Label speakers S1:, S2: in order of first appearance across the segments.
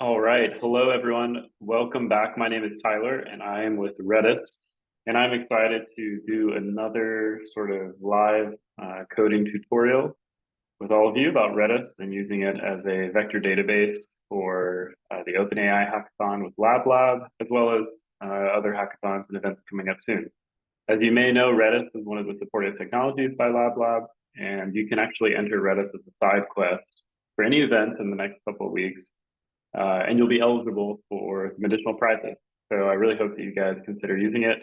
S1: All right. Hello, everyone. Welcome back. My name is Tyler, and I am with Redis. And I'm excited to do another sort of live coding tutorial with all of you about Redis and using it as a vector database for the OpenAI hackathon with LabLab, as well as other hackathons and events coming up soon. As you may know, Redis is one of the supported technologies by LabLab, and you can actually enter Redis as a side quest for any event in the next couple of weeks, and you'll be eligible for some additional prizes. So I really hope that you guys consider using it.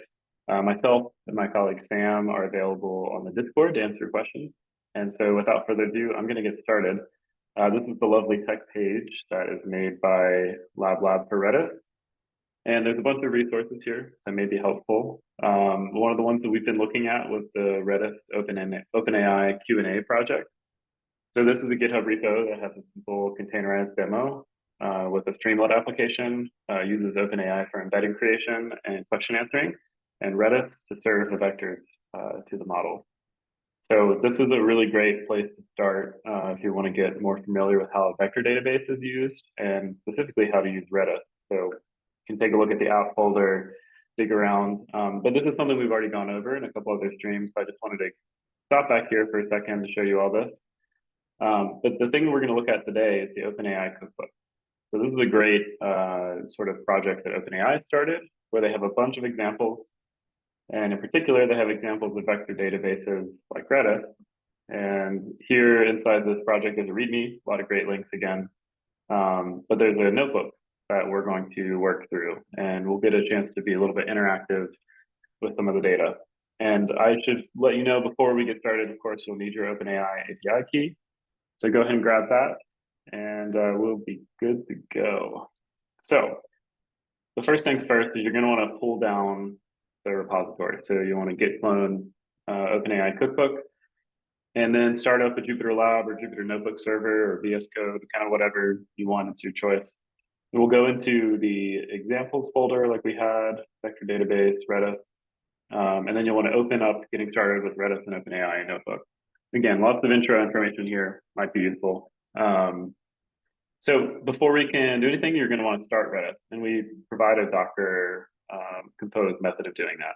S1: Myself and my colleague Sam are available on the Discord to answer questions. And so without further ado, I'm going to get started. This is the lovely tech page that is made by LabLab for Redis. And there's a bunch of resources here that may be helpful. One of the ones that we've been looking at was the Redis OpenAI Q&A project. So this is a GitHub repo that has a simple containerized demo with a Streamlit application, uses OpenAI for embedding creation and question answering, and Redis to serve the vectors to the model. So this is a really great place to start if you want to get more familiar with how a vector database is used and specifically how to use Redis. So you can take a look at the app folder, dig around. But this is something we've already gone over in a couple other streams. So I just wanted to stop back here for a second to show you all this. But the thing we're going to look at today is the OpenAI cookbook. So this is a great sort of project that OpenAI started, where they have a bunch of examples. And in particular, they have examples of vector databases like Redis. And here inside this project is a README, a lot of great links again. But there's a notebook that we're going to work through, and we'll get a chance to be a little bit interactive with some of the data. And I should let you know before we get started, of course, you'll need your OpenAI API key. So go ahead and grab that, and we'll be good to go. So the first things first is you're going to want to pull down the repository. So you want to git clone OpenAI cookbook, and then start up a Jupyter Lab or Jupyter Notebook server or VS Code, kind of whatever you want. It's your choice. And we'll go into the examples folder like we had, vector database, Redis, and then you'll want to open up getting started with Redis and OpenAI Notebook. Again, lots of intro information here might be useful. So before we can do anything, you're going to want to start Redis, and we provide a Docker compose method of doing that.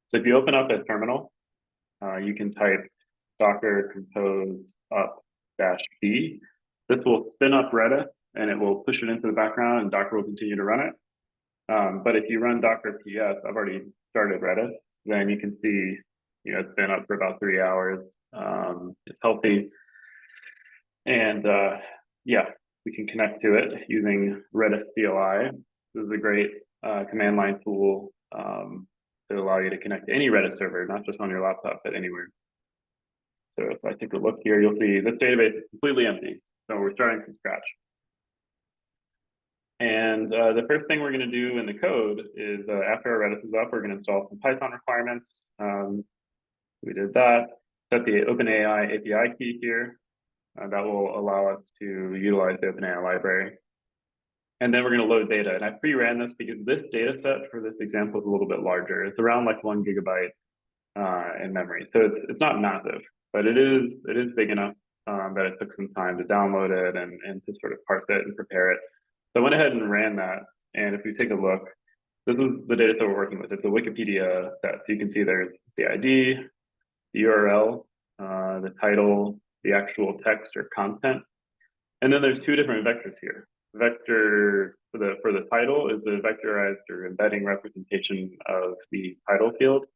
S1: So if you open up a terminal, you can type Docker compose up -b. This will spin up Redis, and it will push it into the background, and Docker will continue to run it. But if you run Docker ps, I've already started Redis, then you can see, it's been up for about 3 hours. It's healthy. And yeah, we can connect to it using Redis CLI. This is a great command line tool to allow you to connect to any Redis server, not just on your laptop, but anywhere. So if I take a look here, you'll see this database is completely empty. So we're starting from scratch. And the first thing we're going to do in the code is after our Redis is up, we're going to install some Python requirements. We did that. Set the OpenAI API key here. That will allow us to utilize the OpenAI library. And then we're going to load data. And I pre-ran this because this data set for this example is a little bit larger. It's around like 1 gigabyte in memory. So it's not massive, but it is big enough that it took some time to download it and to sort of parse it and prepare it. So I went ahead and ran that. And if we take a look, this is the data set we're working with. It's a Wikipedia set. So you can see there's the ID, the URL, the title, the actual text or content. And then there's 2 different vectors here. Vector for the title is the vectorized or embedding representation of the title field.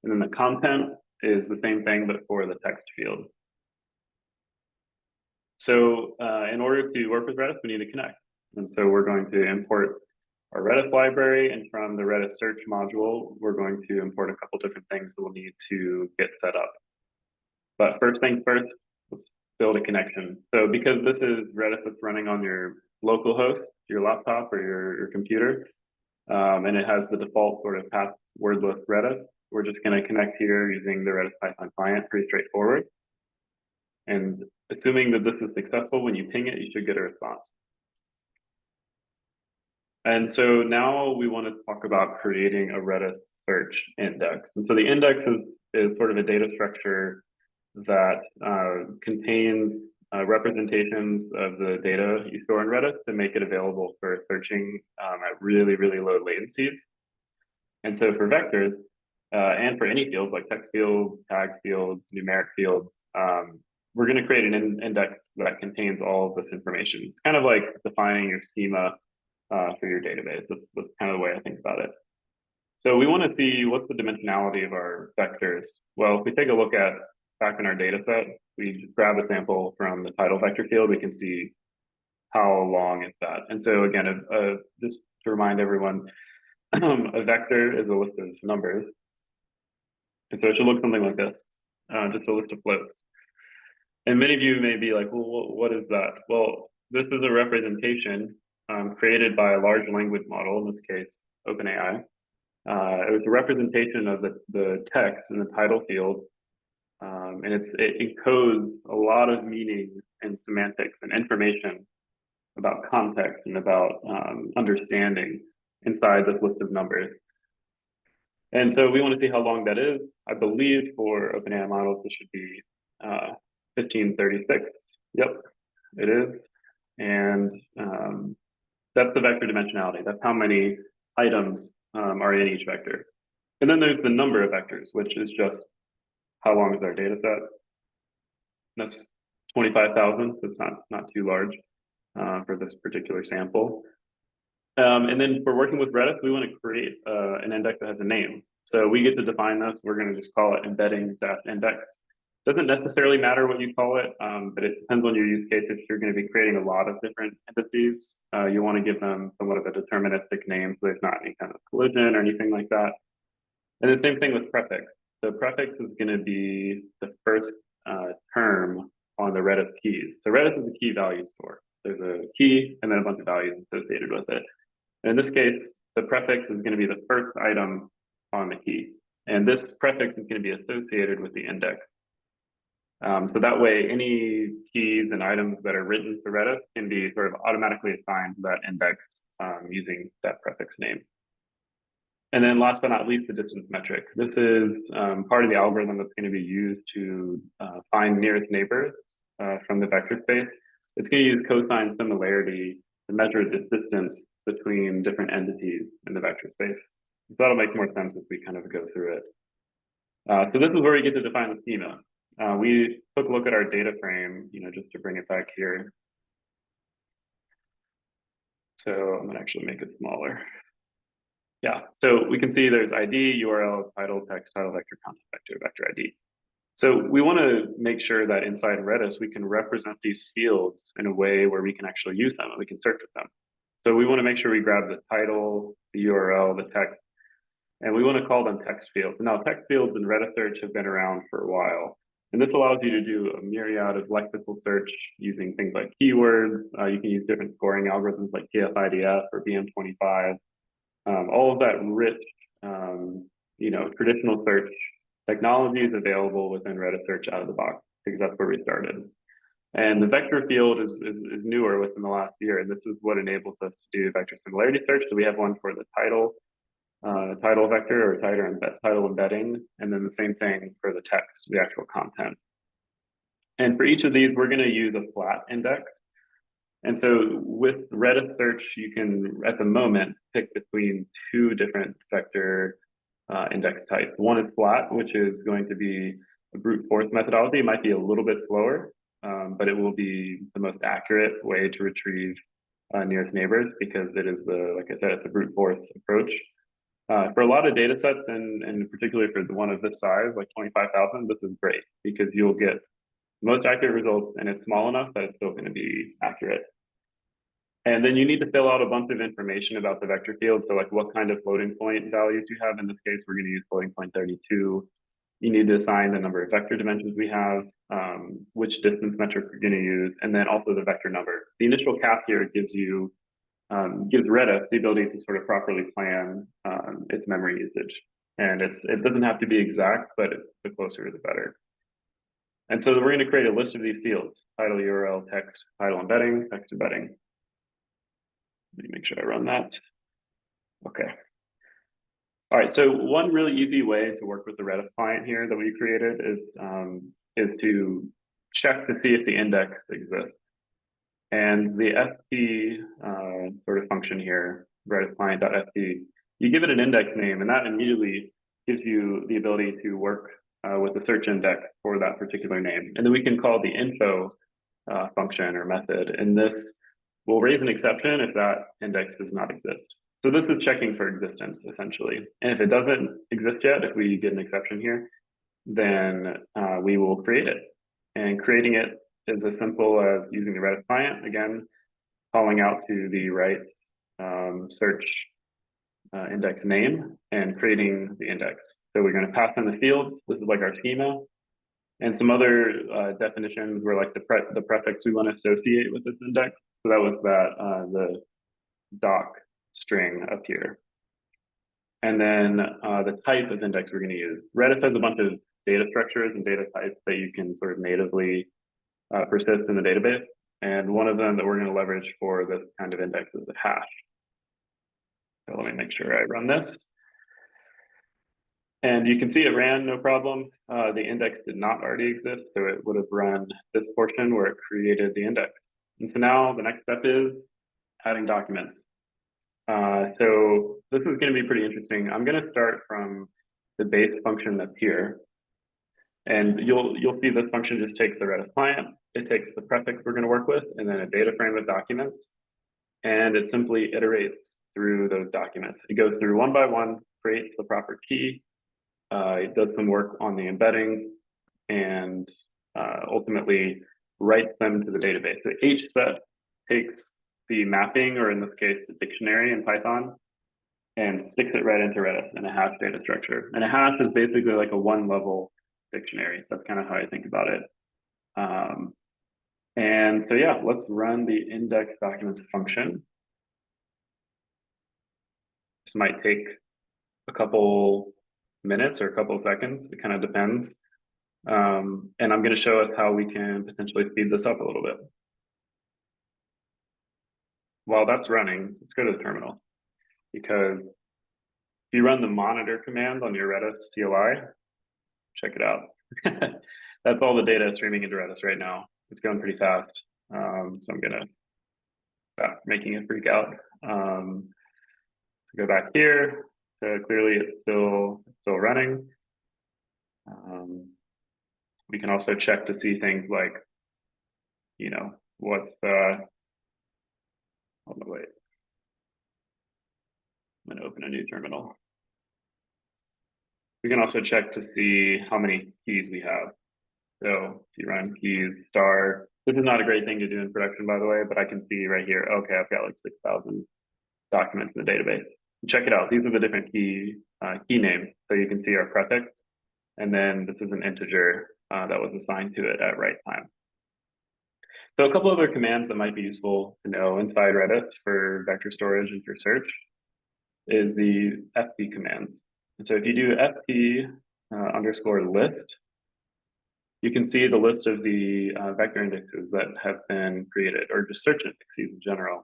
S1: And then the content is the same thing, but for the text field. So in order to work with Redis, we need to connect. And so we're going to import our Redis library, and from the Redis search module, we're going to import a couple different things that we'll need to get set up. But first things first, let's build a connection. So because this is Redis that's running on your local host, your laptop or your computer, and it has the default sort of passwordless Redis, we're just going to connect here using the Redis Python client, pretty straightforward. And assuming that this is successful, when you ping it, you should get a response. And so now we want to talk about creating a Redis search index. And so the index is sort of a data structure that contains representations of the data you store in Redis to make it available for searching at really, really low latencies. And so for vectors, and for any fields like text fields, tag fields, numeric fields, we're going to create an index that contains all of this information. It's kind of like defining your schema for your database. That's kind of the way I think about it. So we want to see what's the dimensionality of our vectors. Well, if we take a look at back in our data set, we just grab a sample from the title vector field, we can see how long is that. And so again, just to remind everyone, a vector is a list of numbers. And so it should look something like this, just a list of floats. And many of you may be like, well, what is that? Well, this is a representation created by a large language model, in this case, OpenAI. It was a representation of the text in the title field, and it encodes a lot of meaning and semantics and information about context and about understanding inside this list of numbers. And so we want to see how long that is. I believe for OpenAI models, this should be 1536. Yep, it is. And that's the vector dimensionality. That's how many items are in each vector. And then there's the number of vectors, which is just how long is our data set. That's 25,000, so it's not too large for this particular sample. And then for working with Redis, we want to create an index that has a name. So we get to define this. We're going to just call it embedding that index. Doesn't necessarily matter what you call it, but it depends on your use case. If you're going to be creating a lot of different entities, you want to give them somewhat of a deterministic name so there's not any kind of collision or anything like that. And the same thing with prefix. So prefix is going to be the first term on the Redis keys. So Redis is a key value store. There's a key and then a bunch of values associated with it. And in this case, the prefix is going to be the first item on the key. And this prefix is going to be associated with the index. So that way, any keys and items that are written to Redis can be sort of automatically assigned to that index using that prefix name. And then last but not least, the distance metric. This is part of the algorithm that's going to be used to find nearest neighbors from the vector space. It's going to use cosine similarity to measure the distance between different entities in the vector space. So that'll make more sense as we kind of go through it. So this is where we get to define the schema. We took a look at our data frame, just to bring it back here. So I'm going to actually make it smaller. Yeah, so we can see there's ID, URL, title, text, title vector, content vector, vector ID. So we want to make sure that inside Redis, we can represent these fields in a way where we can actually use them and we can search with them. So we want to make sure we grab the title, the URL, the text, and we want to call them text fields. Now, text fields in Redis search have been around for a while. And this allows you to do a myriad of lexical search using things like keywords. You can use different scoring algorithms like KFIDF or BM25. All of that rich, traditional search technology is available within Redis search out of the box because that's where we started. And the vector field is newer within the last year, and this is what enables us to do vector similarity search. So we have one for the title vector or title embedding, and then the same thing for the text, the actual content. And for each of these, we're going to use a flat index. And so with Redis search, you can, at the moment, pick between two different vector index types. One is flat, which is going to be a brute force methodology. It might be a little bit slower, but it will be the most accurate way to retrieve nearest neighbors because it is like I said, it's a brute force approach. For a lot of data sets, and particularly for the one of this size, like 25,000, this is great because you'll get most accurate results and it's small enough that it's still going to be accurate. And then you need to fill out a bunch of information about the vector field. So like what kind of floating point values you have. In this case, we're going to use floating point 32. You need to assign the number of vector dimensions we have, which distance metric we're going to use, and then also the vector number. The initial cap here gives Redis the ability to sort of properly plan its memory usage. And it doesn't have to be exact, but the closer the better. And so we're going to create a list of these fields: title, URL, text, title embedding, text embedding. Let me make sure I run that. Okay. All right, so one really easy way to work with the Redis client here that we created is to check to see if the index exists. And the FT sort of function here, Redis client.ft, you give it an index name, and that immediately gives you the ability to work with the search index for that particular name. And then we can call the info function or method, and this will raise an exception if that index does not exist. So this is checking for existence, essentially. And if it doesn't exist yet, if we get an exception here, then we will create it. And creating it is as simple as using the Redis client, again, calling out to the right search index name and creating the index. So we're going to pass in the fields. This is like our schema. And some other definitions were like the prefix we want to associate with this index. So that was the doc string up here. And then the type of index we're going to use. Redis has a bunch of data structures and data types that you can sort of natively persist in the database. And one of them that we're going to leverage for this kind of index is the hash. So let me make sure I run this. And you can see it ran no problem. The index did not already exist, so it would have run this portion where it created the index. And so now the next step is adding documents. So this is going to be pretty interesting. I'm going to start from the base function that's here. And you'll see this function just takes the Redis client. It takes the prefix we're going to work with, and then a data frame of documents. And it simply iterates through those documents. It goes through one by one, creates the proper key. It does some work on the embeddings, and ultimately writes them to the database. So each step takes the mapping, or in this case, the dictionary in Python, and sticks it right into Redis in a hash data structure. And a hash is basically like a one-level dictionary. That's kind of how I think about it. And so yeah, let's run the index documents function. This might take a couple minutes or a couple of seconds. It kind of depends. And I'm going to show us how we can potentially speed this up a little bit. While that's running, let's go to the terminal, because if you run the monitor command on your Redis CLI, check it out. That's all the data streaming into Redis right now. It's going pretty fast. So I'm going to stop making it freak out. So go back here. So clearly it's still running. We can also check to see things like, you know, what's hold on, wait. I'm going to open a new terminal. We can also check to see how many keys we have. So if you run keys star, this is not a great thing to do in production, by the way, but I can see right here, okay, I've got like 6,000 documents in the database. Check it out. These are the different key names. So you can see our prefix, and then this is an integer that was assigned to it at write time. So a couple other commands that might be useful to know inside Redis for vector storage and for search is the fp commands. And so if you do fp underscore list, you can see the list of the vector indexes that have been created, or just search indexes in general.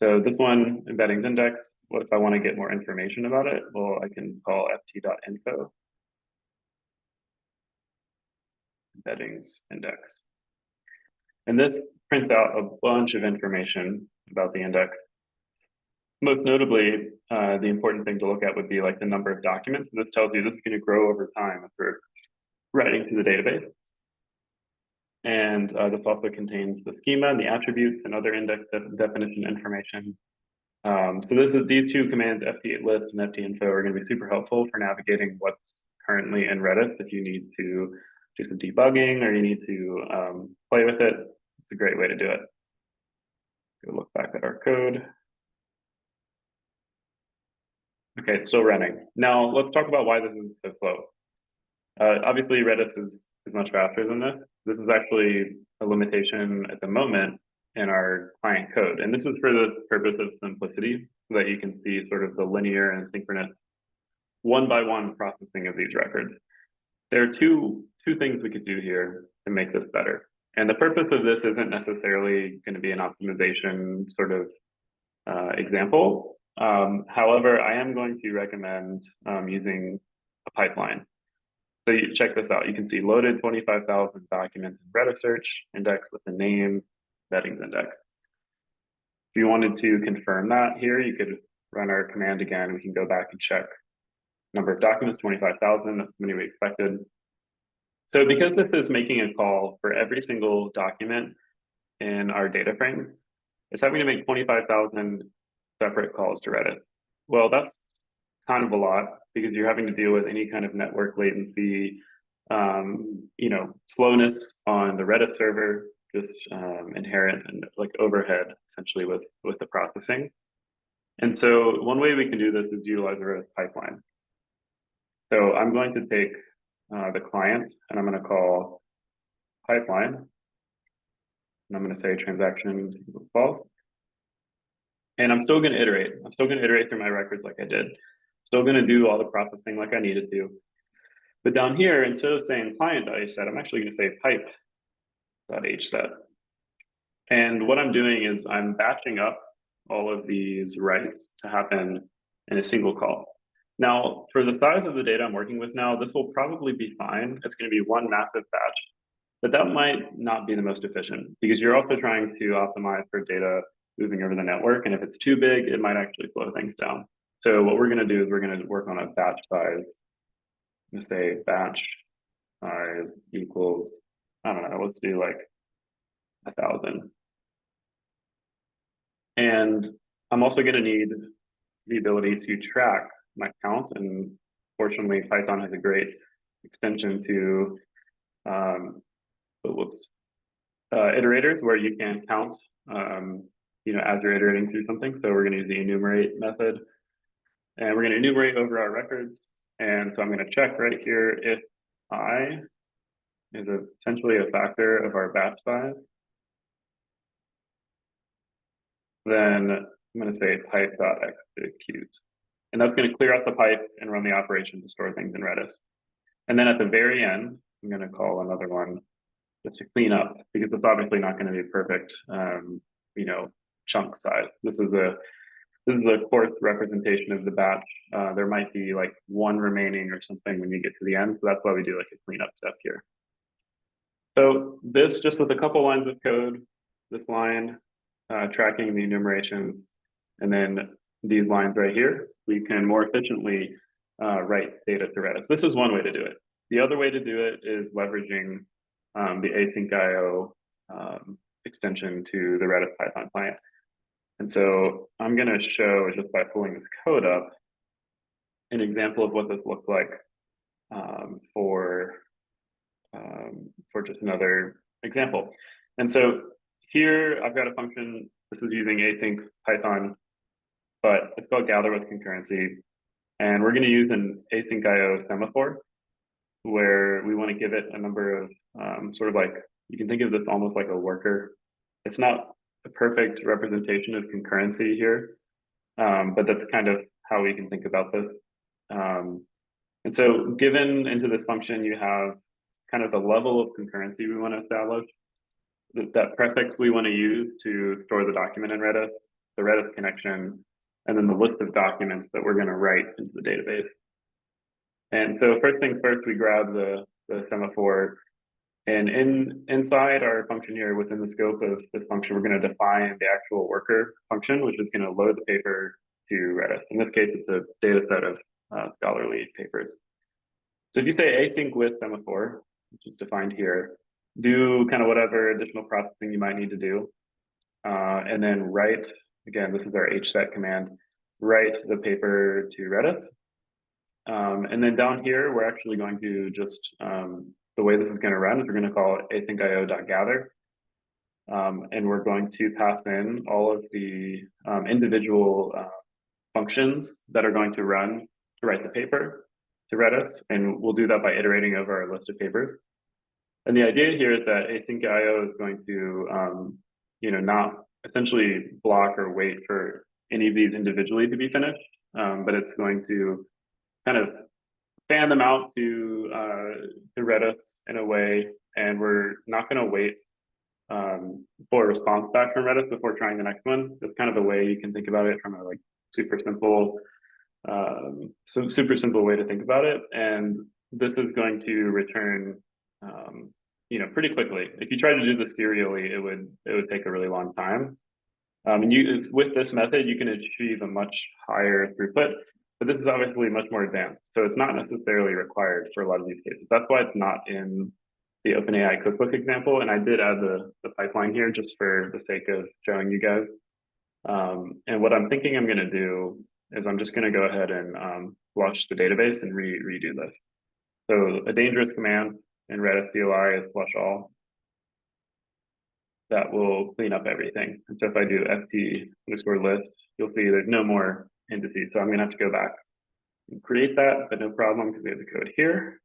S1: So this one, embeddings index, what if I want to get more information about it? Well, I can call ft.info, embeddings index. And this prints out a bunch of information about the index. Most notably, the important thing to look at would be like the number of documents. And this tells you this is going to grow over time as we're writing to the database. And this also contains the schema and the attributes and other index definition information. So these two commands, ft.list and ft.info, are going to be super helpful for navigating what's currently in Redis. If you need to do some debugging or you need to play with it, it's a great way to do it. Go look back at our code. Okay, it's still running. Now let's talk about why this is so slow. Obviously, Redis is much faster than this. This is actually a limitation at the moment in our client code. And this is for the purpose of simplicity, so that you can see sort of the linear and synchronous one-by-one processing of these records. There are two things we could do here to make this better. And the purpose of this isn't necessarily going to be an optimization sort of example. However, I am going to recommend using a pipeline. So you check this out. You can see loaded 25,000 documents in Redis search index with the name settings index. If you wanted to confirm that here, you could run our command again. We can go back and check number of documents, 25,000. That's how many we expected. So because this is making a call for every single document in our data frame, it's having to make 25,000 separate calls to Redis. Well, that's kind of a lot because you're having to deal with any kind of network latency, slowness on the Redis server, just inherent and like overhead essentially with the processing. And so one way we can do this is utilize a Redis pipeline. So I'm going to take the client and I'm going to call pipeline, and I'm going to say transaction equals false. And I'm still going to iterate. I'm still going to iterate through my records like I did. Still going to do all the processing like I needed to. But down here, instead of saying client.hset, I'm actually going to say pipe.hset. And what I'm doing is I'm batching up all of these writes to happen in a single call. Now, for the size of the data I'm working with now, this will probably be fine. It's going to be one massive batch, but that might not be the most efficient because you're also trying to optimize for data moving over the network. And if it's too big, it might actually slow things down. So what we're going to do is we're going to work on a batch size. I'm going to say batch size equals, I don't know, let's do like 1,000. And I'm also going to need the ability to track my count. And fortunately, Python has a great extension to iterators where you can count, as you're iterating through something. So we're going to use the enumerate method, and we're going to enumerate over our records. And so I'm going to check right here if I is essentially a factor of our batch size. Then I'm going to say pipe.execute. And that's going to clear out the pipe and run the operation to store things in Redis. And then at the very end, I'm going to call another one just to clean up because it's obviously not going to be perfect, chunk size. This is the fourth representation of the batch. There might be like one remaining or something when you get to the end. So that's why we do like a cleanup step here. So this just with a couple lines of code, this line tracking the enumerations, and then these lines right here, we can more efficiently write data to Redis. This is one way to do it. The other way to do it is leveraging the async IO extension to the Redis Python client. And so I'm going to show, just by pulling this code up, an example of what this looks like for just another example. And so here I've got a function. This is using async Python, but it's called gather with concurrency. And we're going to use an async IO semaphore where we want to give it a number of sort of like, you can think of this almost like a worker. It's not a perfect representation of concurrency here, but that's kind of how we can think about this. And so given into this function, you have kind of the level of concurrency we want to establish, that prefix we want to use to store the document in Redis, the Redis connection, and then the list of documents that we're going to write into the database. And so first things first, we grab the semaphore, and inside our function here, within the scope of this function, we're going to define the actual worker function, which is going to load the paper to Redis. In this case, it's a data set of scholarly papers. So if you say async with semaphore, which is defined here, do kind of whatever additional processing you might need to do. And then write, again, this is our hset command, write the paper to Redis. And then down here, we're actually going to just, the way this is going to run is we're going to call it asyncio.gather. And we're going to pass in all of the individual functions that are going to run to write the paper to Redis. And we'll do that by iterating over our list of papers. And the idea here is that async.io is going to, not essentially block or wait for any of these individually to be finished, but it's going to kind of fan them out to Redis in a way, and we're not going to wait for a response back from Redis before trying the next one. That's kind of a way you can think about it from a super simple way to think about it. And this is going to return, pretty quickly. If you try to do this serially, it would take a really long time. And with this method, you can achieve a much higher throughput, but this is obviously much more advanced. So it's not necessarily required for a lot of these cases. That's why it's not in the OpenAI cookbook example. And I did add the pipeline here just for the sake of showing you guys. And what I'm thinking I'm going to do is I'm just going to go ahead and flush the database and redo this. So a dangerous command in Redis CLI is flush all. That will clean up everything. And so if I do ft_list, you'll see there's no more indices. So I'm going to have to go back and create that, but no problem because we have the code here.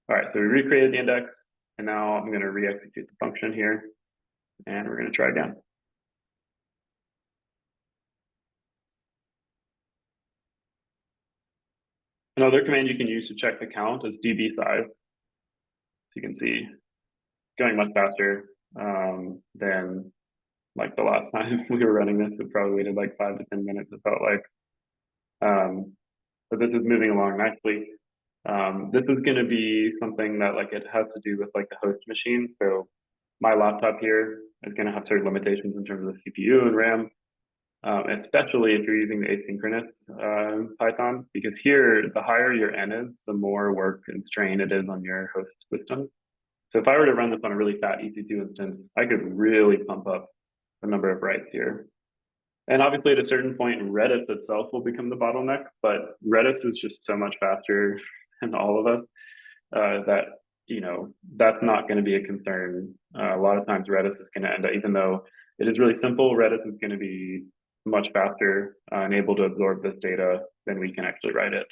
S1: All right, so we recreated the index, and now I'm going to re-execute the function here, and we're going to try again. Another command you can use to check the count is db size. You can see going much faster than like the last time we were running this. It probably waited like 5 to 10 minutes, it felt like. But this is moving along nicely. This is going to be something that like it has to do with like the host machine. So my laptop here is going to have certain limitations in terms of the CPU and RAM, especially if you're using the asynchronous Python, because here, the higher your N is, the more work and strain it is on your host system. So if I were to run this on a really fat EC2 instance, I could really pump up the number of writes here. And obviously at a certain point, Redis itself will become the bottleneck, but Redis is just so much faster than all of us that, that's not going to be a concern. A lot of times Redis is going to end up, even though it is really simple, Redis is going to be much faster and able to absorb this data than we can actually write it.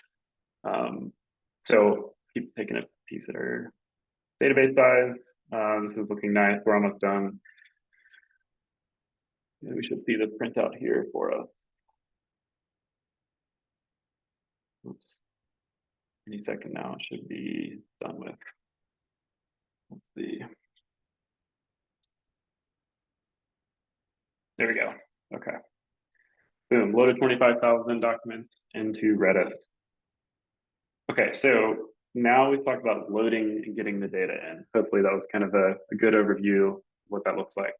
S1: So keep taking a piece at our database size. This is looking nice. We're almost done. And we should see this print out here for us. Oops. Any second now, it should be done with. Let's see. There we go. Okay. Boom, loaded 25,000 documents into Redis. Okay, so now we've talked about loading and getting the data in. Hopefully that was kind of a good overview of what that looks like.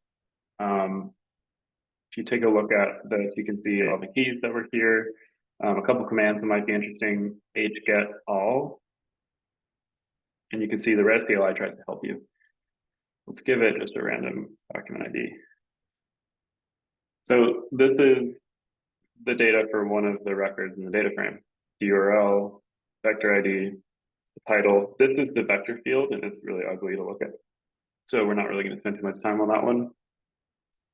S1: If you take a look at this, you can see all the keys that were here. A couple commands that might be interesting, hget all. And you can see the Redis CLI tries to help you. Let's give it just a random document ID. So this is the data for one of the records in the data frame, the URL, vector ID, the title. This is the vector field, and it's really ugly to look at. So we're not really going to spend too much time on that one.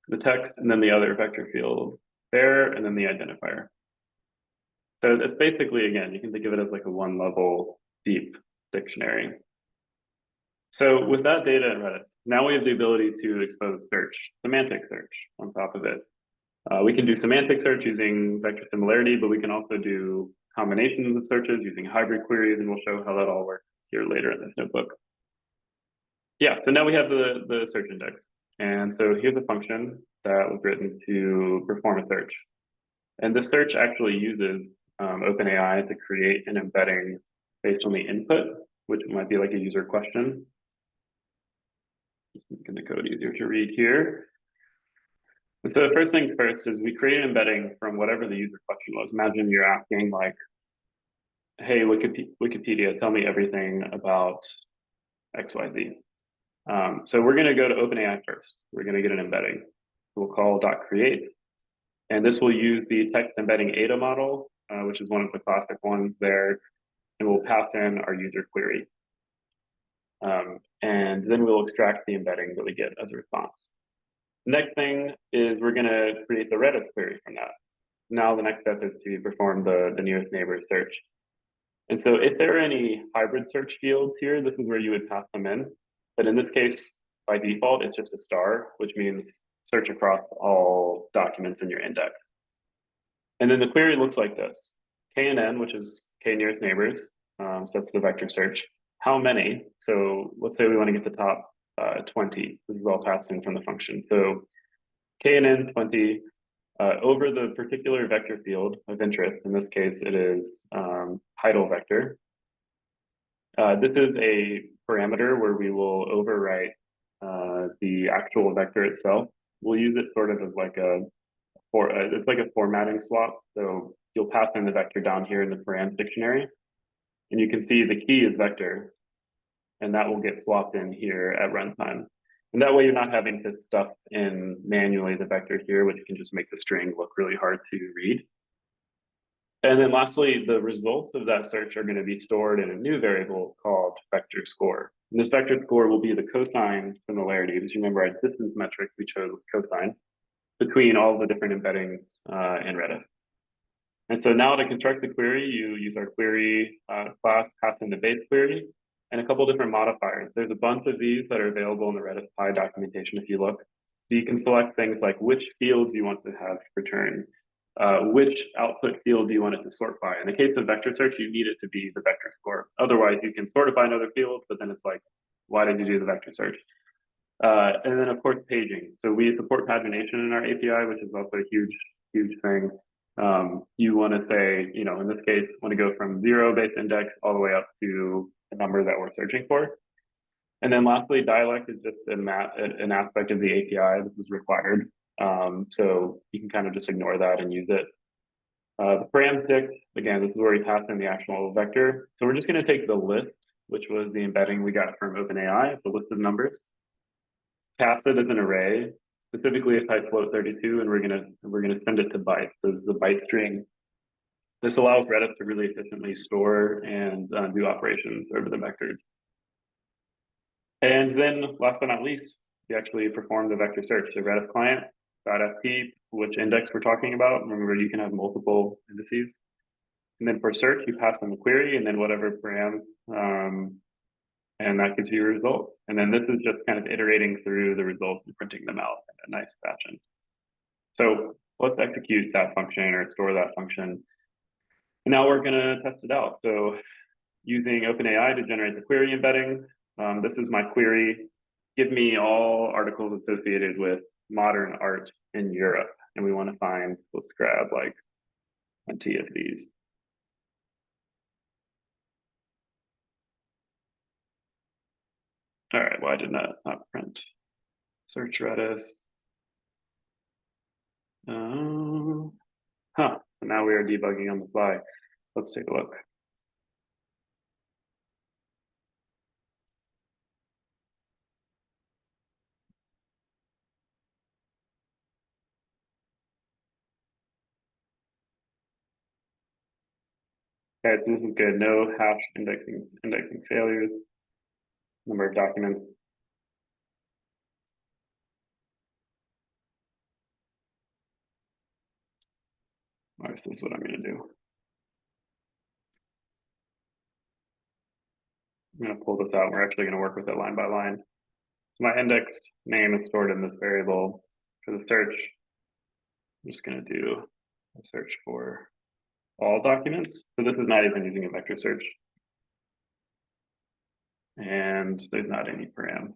S1: The text, and then the other vector field there, and then the identifier. So it's basically, again, you can think of it as like a one-level deep dictionary. So with that data in Redis, now we have the ability to expose search, semantic search on top of it. We can do semantic search using vector similarity, but we can also do combinations of searches using hybrid queries, and we'll show how that all works here later in this notebook. Yeah, so now we have the search index. And so here's a function that was written to perform a search. And this search actually uses OpenAI to create an embedding based on the input, which might be like a user question. Just making the code easier to read here. And so the first things first is we create an embedding from whatever the user question was. Imagine you're asking like, hey, Wikipedia, tell me everything about XYZ. So we're going to go to OpenAI first. We're going to get an embedding. We'll call .create. And this will use the text embedding ADA model, which is one of the classic ones there. And we'll pass in our user query. And then we'll extract the embedding that we get as a response. Next thing is we're going to create the Redis query from that. Now the next step is to perform the nearest neighbor search. And so if there are any hybrid search fields here, this is where you would pass them in. But in this case, by default, it's just a star, which means search across all documents in your index. And then the query looks like this. KNN, which is K nearest neighbors, so that's the vector search. How many? So let's say we want to get the top 20. This is all passed in from the function. So KNN 20 over the particular vector field of interest. In this case, it is title vector. This is a parameter where we will overwrite the actual vector itself. We'll use it sort of as like it's like a formatting swap. So you'll pass in the vector down here in the params dictionary, and you can see the key is vector, and that will get swapped in here at runtime. And that way you're not having to stuff in manually the vector here, which can just make the string look really hard to read. And then lastly, the results of that search are going to be stored in a new variable called vector score. And this vector score will be the cosine similarity. Because remember our distance metric we chose was cosine between all the different embeddings in Redis. And so now to construct the query, you use our query class, pass in the base query, and a couple different modifiers. There's a bunch of these that are available in the Redis Pi documentation if you look. So you can select things like which fields you want to have return, which output field do you want it to sort by. In the case of vector search, you need it to be the vector score. Otherwise, you can sort it by another field, but then it's like, why did you do the vector search? And then of course, paging. So we support pagination in our API, which is also a huge thing. You want to say, you know, in this case, want to go from 0 base index all the way up to the number that we're searching for. And then lastly, dialect is just an aspect of the API that is required. So you can kind of just ignore that and use it. The params dict, again, this is where we pass in the actual vector. So we're just going to take the list, which was the embedding we got from openai, the list of numbers, pass it as an array, specifically a type float 32, and we're gonna send it to bytes. So this is a byte string. This allows Redis to really efficiently store and do operations over the vectors. And then last but not least, we actually perform the vector search. So Redis client.fp, which index we're talking about. Remember, you can have multiple indices. And then for search, you pass in the query and then whatever param, and that gives you a result. And then this is just kind of iterating through the results and printing them out in a nice fashion. So let's execute that function or store that function. And now we're gonna test it out. So using openai to generate the query embedding, this is my query. Give me all articles associated with modern art in Europe. And we wanna find, let's grab like 20 of these. All right, why did not print? Search Redis. So now we are debugging on the fly. Let's take a look. Okay, so this is good. No hash indexing failures. Number of documents. All right, so this is what I'm going to do. I'm going to pull this out. We're actually going to work with it line by line. My index name is stored in this variable. For the search, I'm just going to do a search for all documents. So this is not even using a vector search. And there's not any param.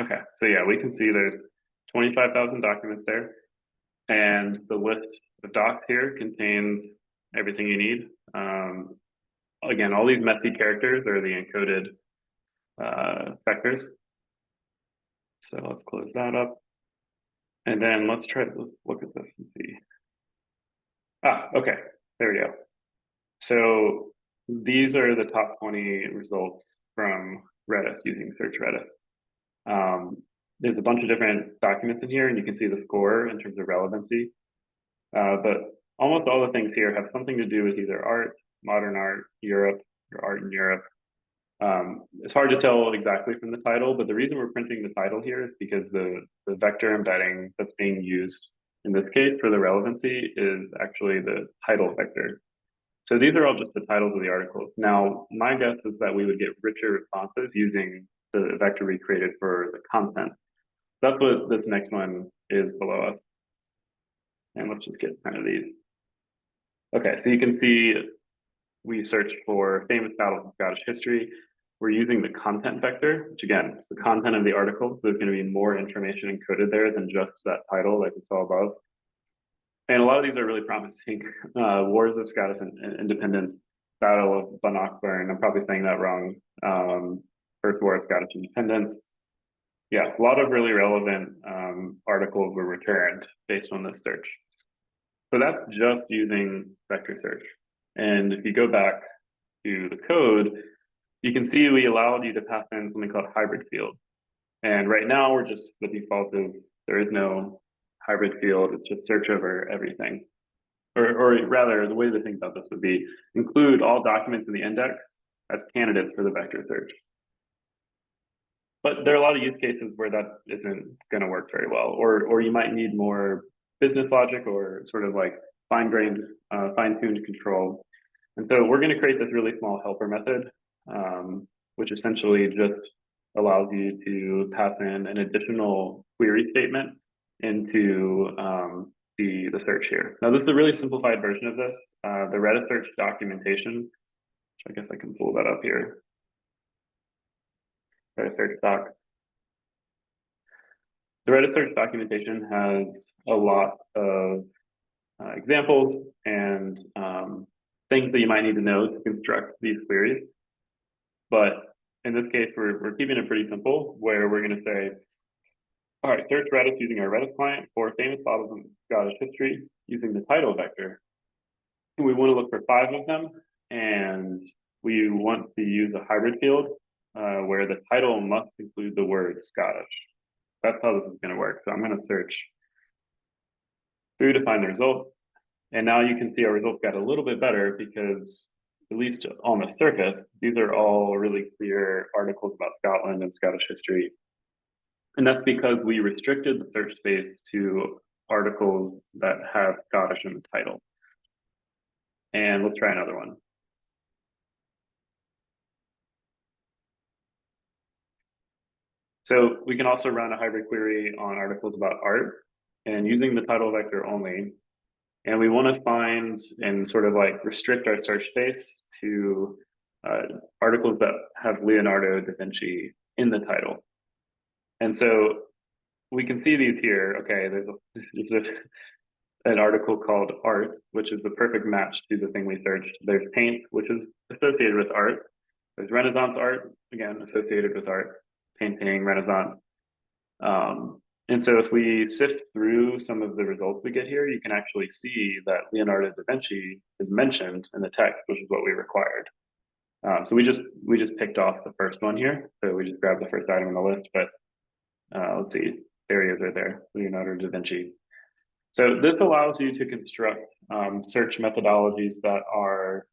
S1: Okay, so yeah, we can see there's 25,000 documents there. And the list of docs here contains everything you need. Again, all these messy characters are the encoded vectors. So let's close that up. And then let's look at this and see. Okay, there we go. So these are the top 20 results from Redis using Search Redis. There's a bunch of different documents in here, and you can see the score in terms of relevancy. But almost all the things here have something to do with either art, modern art, Europe, or art in Europe. It's hard to tell exactly from the title, but the reason we're printing the title here is because the vector embedding that's being used in this case for the relevancy is actually the title vector. So these are all just the titles of the articles. Now, my guess is that we would get richer responses using the vector we created for the content. That's what this next one is below us. And let's just get kind of these. Okay, so you can see we search for famous battles in Scottish history. We're using the content vector, which again, is the content of the article. So there's going to be more information encoded there than just that title like we saw above. And a lot of these are really promising. Wars of Scottish Independence, Battle of Bannockburn. I'm probably saying that wrong. First War of Scottish Independence. Yeah, a lot of really relevant articles were returned based on this search. So that's just using vector search. And if you go back to the code, you can see we allowed you to pass in something called hybrid field. And right now we're just, the default is there is no hybrid field. It's just search over everything. Or rather, the way to think about this would be include all documents in the index as candidates for the vector search. But there are a lot of use cases where that isn't going to work very well, or you might need more business logic or sort of like fine-grained, fine-tuned control. And so we're going to create this really small helper method, which essentially just allows you to pass in an additional query statement into the search here. Now, this is a really simplified version of this. The Redis search documentation, which I guess I can pull that up here. Redis search doc. The Redis search documentation has a lot of examples and things that you might need to know to construct these queries. But in this case, we're keeping it pretty simple, where we're going to say, all right, search Redis using our Redis client for famous battles in Scottish history using the title vector. And we want to look for 5 of them, and we want to use a hybrid field where the title must include the word Scottish. That's how this is going to work. So I'm going to search through to find the result. And now you can see our results got a little bit better because, at least on the surface, these are all really clear articles about Scotland and Scottish history. And that's because we restricted the search space to articles that have Scottish in the title. And let's try another one. So we can also run a hybrid query on articles about art and using the title vector only. And we want to find and sort of like restrict our search space to articles that have Leonardo da Vinci in the title. And so we can see these here. Okay, there's an article called art, which is the perfect match to the thing we searched. There's paint, which is associated with art. There's Renaissance art, again, associated with art, painting, Renaissance. And so if we sift through some of the results we get here, you can actually see that Leonardo da Vinci is mentioned in the text, which is what we required. So we just picked off the first one here. So we just grabbed the first item on the list, but let's see, there he is right there, Leonardo da Vinci. So this allows you to construct search methodologies that are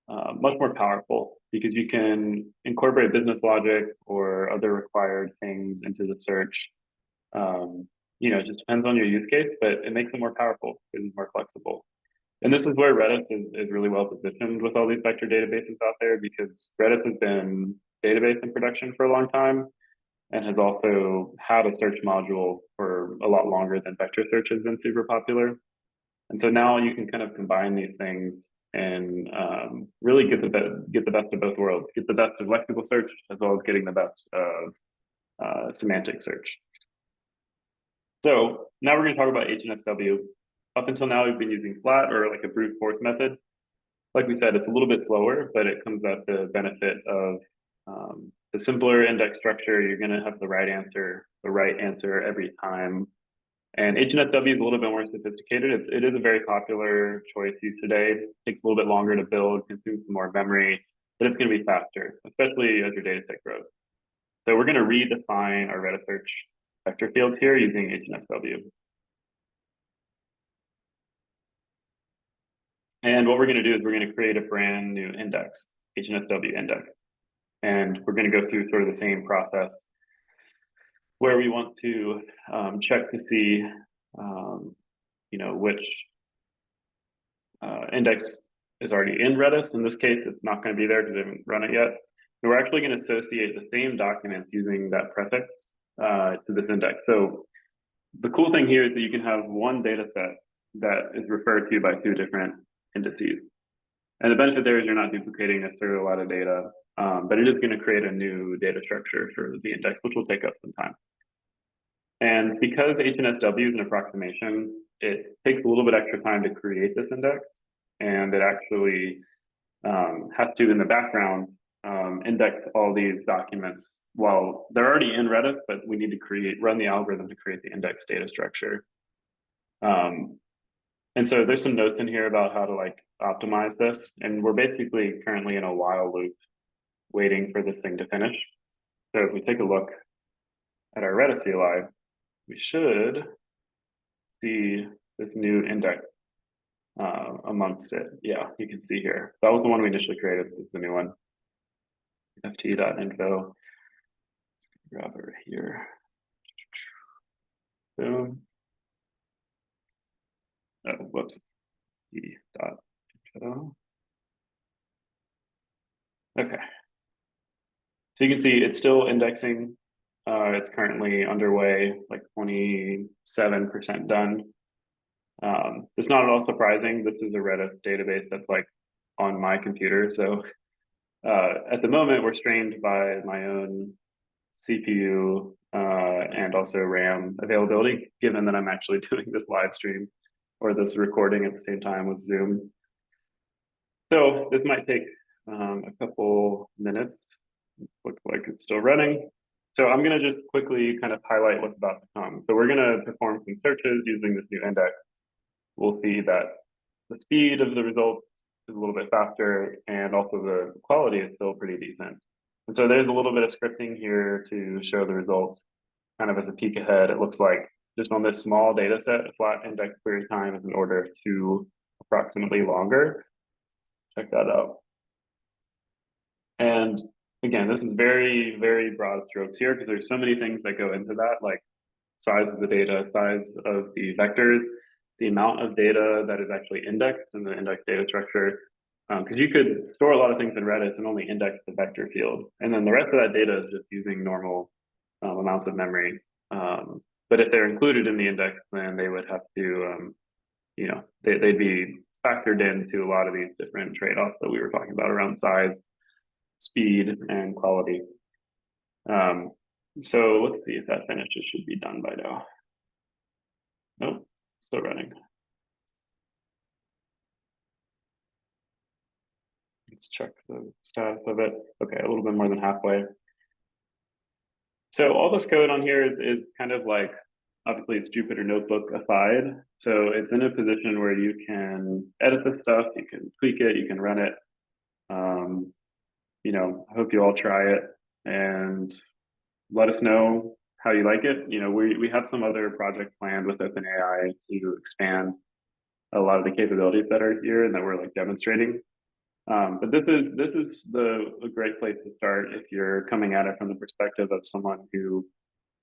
S1: much more powerful because you can incorporate business logic or other required things into the search. It just depends on your use case, but it makes it more powerful. It's more flexible. And this is where Redis is really well positioned with all these vector databases out there because Redis has been database in production for a long time and has also had a search module for a lot longer than vector search has been super popular. And so now you can kind of combine these things and really get the best of both worlds, get the best of lexical search as well as getting the best of semantic search. So now we're going to talk about HNSW. Up until now, we've been using flat or like a brute force method. Like we said, it's a little bit slower, but it comes at the benefit of the simpler index structure. You're going to have the right answer every time. And HNSW is a little bit more sophisticated. It is a very popular choice used today. It takes a little bit longer to build, consumes some more memory, but it's going to be faster, especially as your data set grows. So we're going to redefine our Redis search vector fields here using HNSW. And what we're going to do is we're going to create a brand new index, HNSW index. And we're going to go through sort of the same process where we want to check to see, which index is already in Redis. In this case, it's not going to be there because we haven't run it yet. So we're actually going to associate the same documents using that prefix to this index. So the cool thing here is that you can have one data set that is referred to by 2 different indices. And the benefit there is you're not duplicating necessarily a lot of data, but it is going to create a new data structure for the index, which will take up some time. And because HNS-W is an approximation, it takes a little bit extra time to create this index, and it actually has to, in the background, index all these documents while they're already in Redis, but we need to run the algorithm to create the index data structure. And so there's some notes in here about how to like optimize this. And we're basically currently in a while loop waiting for this thing to finish. So if we take a look at our Redis CLI, we should see this new index amongst it. Yeah, you can see here. That was the one we initially created. This is the new one. ft.info. Grab it right here. Boom. Oh, whoops. T.info. Okay. So you can see it's still indexing. It's currently underway, like 27% done. It's not at all surprising. This is a Redis database that's like on my computer. So at the moment, we're strained by my own CPU and also RAM availability, given that I'm actually doing this live stream or this recording at the same time with Zoom. So this might take a couple minutes. Looks like it's still running. So I'm going to just quickly kind of highlight what's about to come. So we're going to perform some searches using this new index. We'll see that the speed of the results is a little bit faster, and also the quality is still pretty decent. And so there's a little bit of scripting here to show the results. Kind of as a peek ahead, it looks like just on this small data set, a flat index query time is an order of 2 approximately longer. Check that out. And again, this is very, very broad strokes here because there's so many things that go into that, like size of the data, size of the vectors, the amount of data that is actually indexed in the index data structure. Because you could store a lot of things in Redis and only index the vector field. And then the rest of that data is just using normal amounts of memory. But if they're included in the index, then they would have to, they'd be factored into a lot of these different trade-offs that we were talking about around size, speed, and quality. So let's see if that finishes. Should be done by now. Nope, still running. Let's check the status of it. Okay, a little bit more than halfway. So all this code on here is kind of like, obviously it's Jupyter Notebook-ified. So it's in a position where you can edit the stuff, you can tweak it, you can run it. I hope you all try it and let us know how you like it. We have some other projects planned with OpenAI to expand a lot of the capabilities that are here and that we're like demonstrating. But this is a great place to start if you're coming at it from the perspective of someone who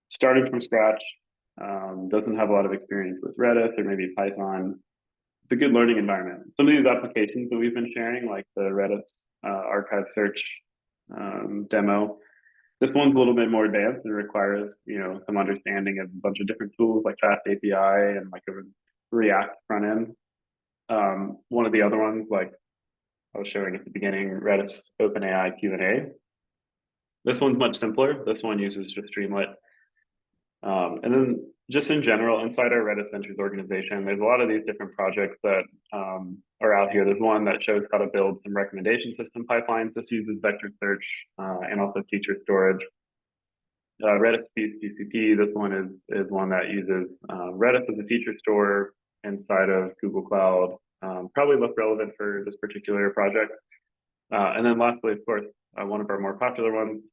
S1: started from scratch, doesn't have a lot of experience with Redis or maybe Python. It's a good learning environment. Some of these applications that we've been sharing, like the Redis archive search demo, this one's a little bit more advanced and requires, some understanding of a bunch of different tools like Fast API and like a React front end. One of the other ones, like I was showing at the beginning, Redis OpenAI Q&A. This one's much simpler. This one uses just Streamlit. And then just in general, inside our Redis Ventures organization, there's a lot of these different projects that are out here. There's one that shows how to build some recommendation system pipelines. This uses vector search and also feature storage. Redis GCP, this one is one that uses Redis as a feature store inside of Google Cloud. Probably look relevant for this particular project. And then lastly, of course, one of our more popular ones,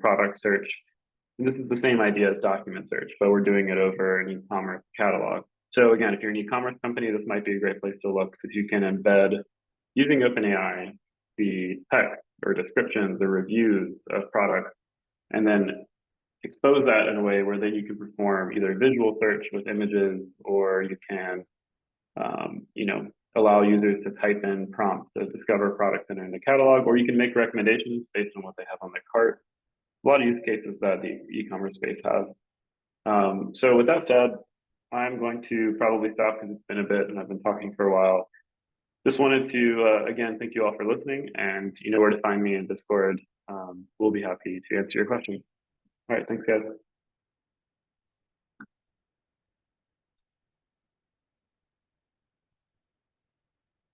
S1: product search. And this is the same idea as document search, but we're doing it over an e-commerce catalog. So again, if you're an e-commerce company, this might be a great place to look because you can embed, using OpenAI, the text or descriptions, the reviews of products, and then expose that in a way where then you can perform either visual search with images, or you can, allow users to type in prompts to discover products that are in the catalog, or you can make recommendations based on what they have on their cart. A lot of use cases that the e-commerce space has. So with that said, I'm going to probably stop because it's been a bit and I've been talking for a while. Just wanted to, again, thank you all for listening, and you know where to find me in Discord. We'll be happy to answer your questions. All right, thanks guys.